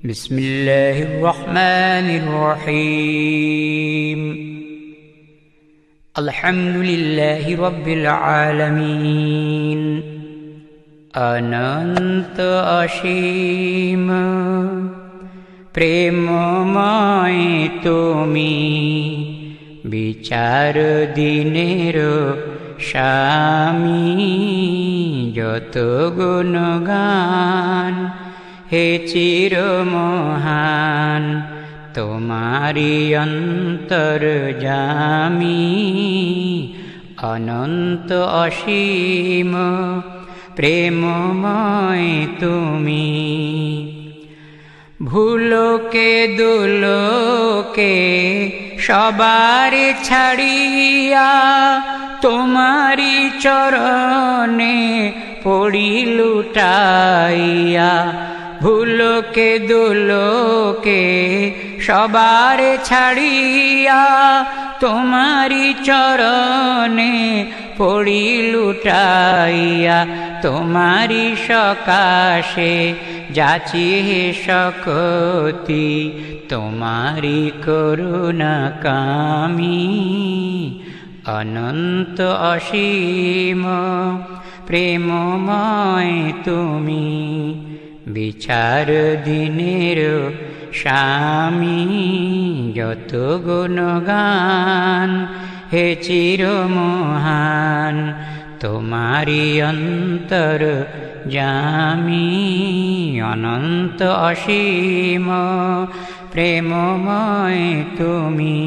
বিসমিল্লাহির রহমানির রহিম। আলহামদুলিল্লাহি রাব্বিল আলামিন। অনন্ত অসীম প্রেমময় তুমি, বিচার দিনের স্বামী। যত গুণগান হে চির মহান, তোমারি অন্তর্যামী। অনন্ত অসীম প্রেমময় তুমি, ভুলোকে দুলোকে সবার ছাড়িয়া তোমারি চরণে পড়ি লুটাইয়া। ভুলোকে দুলোকে সবার ছাড়িয়া তোমারি চরণে পড়ি লুটাইয়া। তোমারি সকাশে যাচি হে সকতি, তোমারি করুণা কামি। অনন্ত অসীম প্রেমময় তুমি, বিচার দিনের স্বামী। যত গুণগান হে চির মহান, তোমারি অন্তর্যামী। অনন্ত অসীম প্রেমময় তুমি,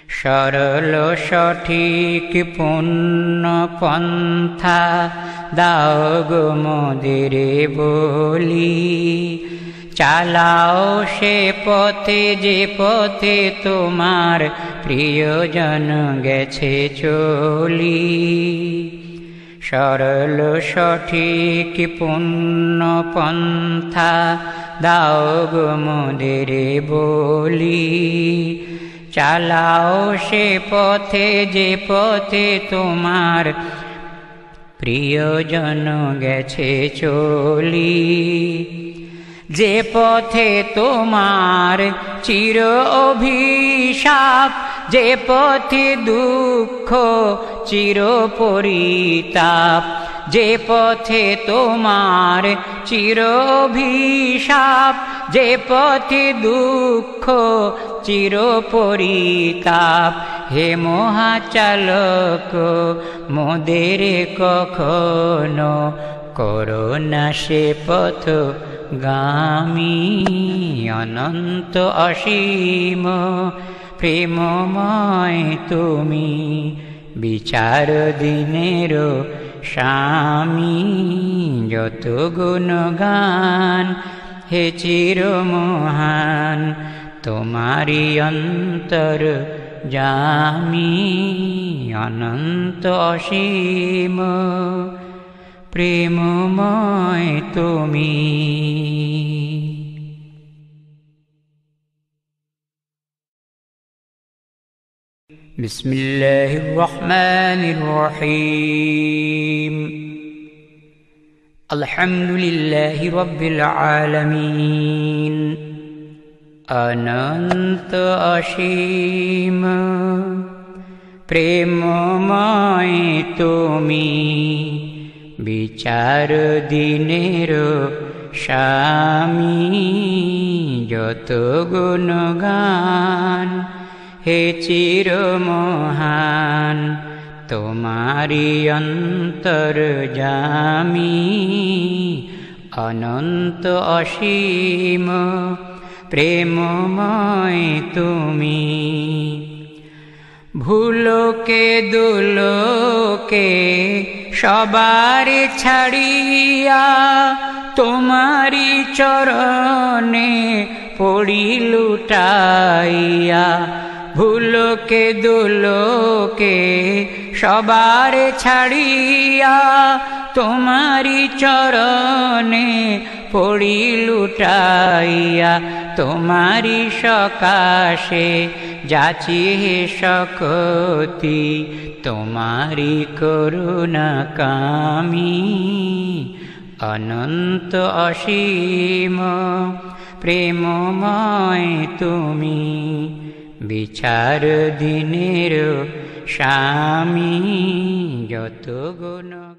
সরল সঠিক পূর্ণ পন্থা দাও গো মোদের বলি। চালাও সে পথে যে পথে তোমার প্রিয়জন গেছে চলি। সরল সঠিক পূর্ণ পন্থা দাও গো মোদের বলি। চালাও সে পথে যে পথে তোমার প্রিয়জন গেছে চলি। যে পথে তোমার চির অভিশাপ, যে পথে দুঃখ চির পরিতাপ। যে পথে তোমার চির অভিশাপ, যে পথে দুঃখ চির পরিতাপ। হে মহাচালক মোদের কখনো করোনা সে পথ গামী। অনন্ত অসীম প্রেমময় তুমি, বিচার দিনের স্বামী। যত গুণগান হে চির মহান, তোমারি অন্তর্যামী। অনন্ত অসীম প্রেমময় তুমি। বিসমিল্লাহির রহমানির রহিম। আলহামদুলিল্লাহি রাব্বিল আলামিন। অনন্ত অসীম প্রেমময় তুমি, বিচার দিনের স্বামী। যত গুণগান হে চির মহান, তোমারি অন্তর্যামী। অনন্ত অসীম প্রেমময় তুমি, ভুলোকে দুলোকে সবার ছাড়িয়া তোমারি চরণে পড়ি লুটাইয়া। ভুলোকে দুলোকে সবার ছাড়িয়া তোমারি চরণে পড়ি লুটাইয়া। তোমারি সকাশে যাচি হে সকতি, তোমারি করুণা কামি। অনন্ত অসীম প্রেমময় তুমি, বিচার দিনের স্বামী, যত গুণ